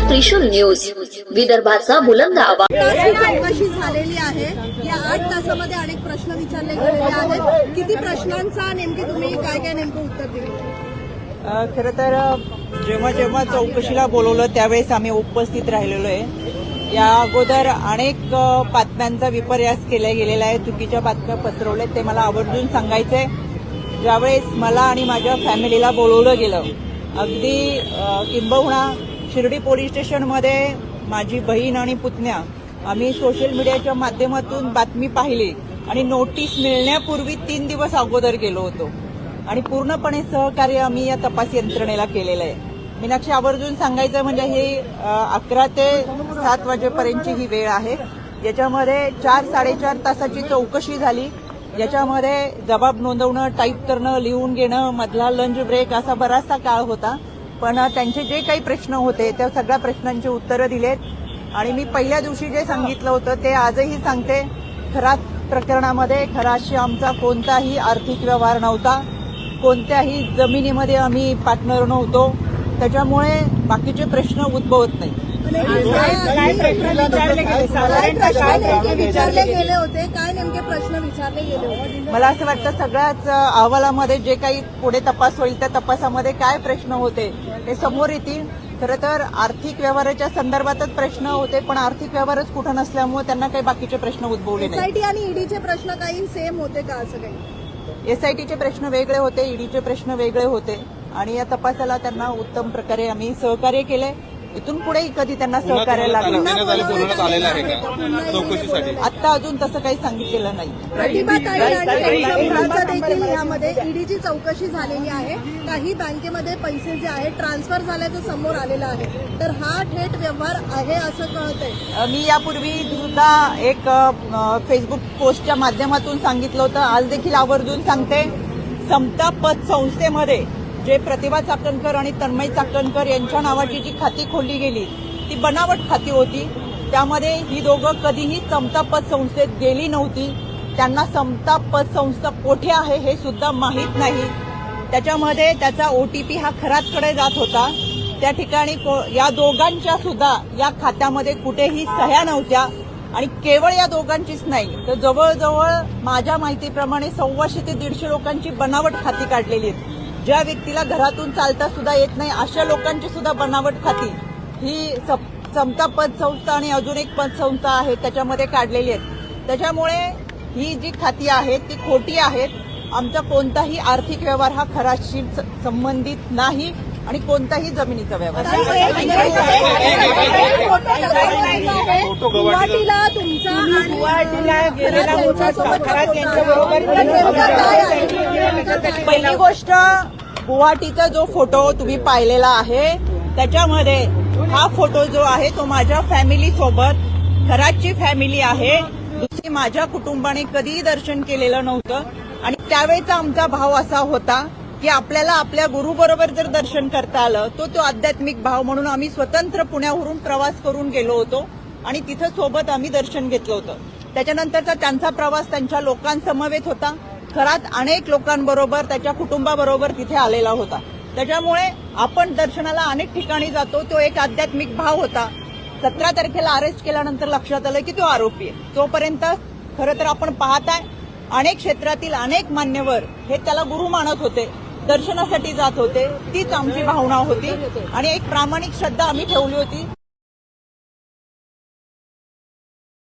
त्रिशूल news, विदर्भाचा बुलंद आवाज. चौकशी झालेली आहे. या 8 तासामध्ये अनेक प्रश्न विचारले गेलेले आहेत. किती प्रश्नांचा नेमके तुम्ही काय नेमकं उत्तर दिले? खरं तर जेव्हा जेव्हा चौकशीला बोलवलं त्यावेळेस आम्ही उपस्थित राहिलेलो आहे. या अगोदर अनेक बातम्यांचा विपर्यास केला गेलेला आहे, चुकीच्या बातम्या पसरवल्यात, ते मला आवर्जून सांगायचंय. ज्यावेळेस मला आणि माझ्या फॅमिलीला बोलवलं गेलं, अगदी किंबहुना शिर्डी पोलीस स्टेशनमध्ये माझी बहीण आणि पुतण्या आम्ही सोशल मीडियाच्या माध्यमातून बातमी पाहिली आणि नोटीस मिळण्यापूर्वी 3 दिवस अगोदर गेलो होतो आणि पूर्णपणे सहकार्य आम्ही या तपास यंत्रणेला केलेलं आहे. मीनाक्षी, आवर्जून सांगायचं म्हणजे ही 11 ते 7 वाजेपर्यंतची ही वेळ आहे. याच्यामध्ये 4-4.5 तासाची चौकशी झाली. याच्यामध्ये जबाब नोंदवणं, टाईप करणं, लिहून घेणं, मधला लंच ब्रेक असा बराचसा काळ होता. पण त्यांचे जे काही प्रश्न होते त्या सगळ्या प्रश्नांची उत्तरं दिलेत आणि मी पहिल्या दिवशी जे सांगितलं होतं ते आजही सांगते. खरात प्रकरणामध्ये खराशी आमचा कोणताही आर्थिक व्यवहार नव्हता, कोणत्याही जमिनीमध्ये आम्ही पार्टनर नव्हतो. त्याच्यामुळे बाकीचे प्रश्न उद्भवत नाही. विचारले गेले होते, काय नेमके प्रश्न विचारले गेले होते? मला असं वाटतं सगळ्याच अहवालामध्ये जे काही पुढे तपास होईल त्या तपासामध्ये काय प्रश्न होते ते समोर येतील. खरं तर आर्थिक व्यवहाराच्या संदर्भातच प्रश्न होते, पण आर्थिक व्यवहारच कुठं नसल्यामुळे त्यांना काही बाकीचे प्रश्न उद्भवले नाही. एसआयटी आणि ईडीचे प्रश्न काही सेम होते का? असं काही एसआयटीचे प्रश्न वेगळे होते, ईडीचे प्रश्न वेगळे होते आणि या तपासाला त्यांना उत्तम प्रकारे आम्ही सहकार्य केलंय. इथून पुढेही कधी त्यांना सहकार्य लागलं आता अजून तसं काही सांगितलेलं नाही. प्रतिभाताई आणि मुलाचा देखील यामध्ये ईडीची चौकशी झालेली आहे. काही बँकेमध्ये पैसे जे आहेत ट्रान्सफर झाल्याचं समोर आलेलं आहे, तर हा थेट व्यवहार आहे असं कळतंय. मी यापूर्वी सुद्धा एक फेसबुक पोस्टच्या माध्यमातून सांगितलं होतं, आज देखील आवर्जून सांगते. समता पतसंस्थेमध्ये जे प्रतिभा चाकणकर आणि तन्मय चाकणकर यांच्या नावाची जी खाती खोलली गेली ती बनावट खाती होती. त्यामध्ये ही दोघं कधीही समता पतसंस्थेत गेली नव्हती. त्यांना समता पतसंस्था कोठे आहे हे सुद्धा माहीत नाही. त्याच्यामध्ये त्याचा ओटीपी हा खरातकडे जात होता. त्या ठिकाणी या दोघांच्या सुद्धा या खात्यामध्ये कुठेही सह्या नव्हत्या आणि केवळ या दोघांचीच नाही तर जवळजवळ माझ्या माहितीप्रमाणे 125 ते 150 लोकांची बनावट खाती काढलेली आहेत. ज्या व्यक्तीला घरातून चालता सुद्धा येत नाही अशा लोकांची सुद्धा बनावट खाती ही समता पतसंस्था आणि अजून एक पतसंस्था आहे त्याच्यामध्ये काढलेली आहेत. त्याच्यामुळे ही जी खाती आहेत ती खोटी आहेत. आमचा कोणताही आर्थिक व्यवहार हा खराशी संबंधित नाही आणि कोणताही जमिनीचा व्यवहार. गुवाहाटीला तुमचा गेलेला पहिली गोष्ट, गुवाहाटीचा जो फोटो तुम्ही पाहिलेला आहे त्याच्यामध्ये हा फोटो जो आहे तो माझ्या फॅमिली सोबत, खराची फॅमिली आहे. दुसरी माझ्या कुटुंबाने कधीही दर्शन केलेलं नव्हतं आणि त्यावेळेचा आमचा भाव असा होता की आपल्याला आपल्या गुरुबरोबर जर दर्शन करता आलं तो आध्यात्मिक भाव म्हणून आम्ही स्वतंत्र पुण्यावरून प्रवास करून गेलो होतो आणि तिथं सोबत आम्ही दर्शन घेतलं होतं. त्याच्यानंतरचा त्यांचा प्रवास त्यांच्या लोकांसमवेत होता. खरात अनेक लोकांबरोबर त्याच्या कुटुंबाबरोबर तिथे आलेला होता. त्याच्यामुळे आपण दर्शनाला अनेक ठिकाणी जातो, तो एक आध्यात्मिक भाव होता. 17 तारखेला अरेस्ट केल्यानंतर लक्षात आलं की तो आरोपी आहे. तोपर्यंत खरं तर आपण पाहताय अनेक क्षेत्रातील अनेक मान्यवर हे त्याला गुरु मानत होते, दर्शनासाठी जात होते. तीच आमची भावना होती आणि एक प्रामाणिक श्रद्धा आम्ही ठेवली होती.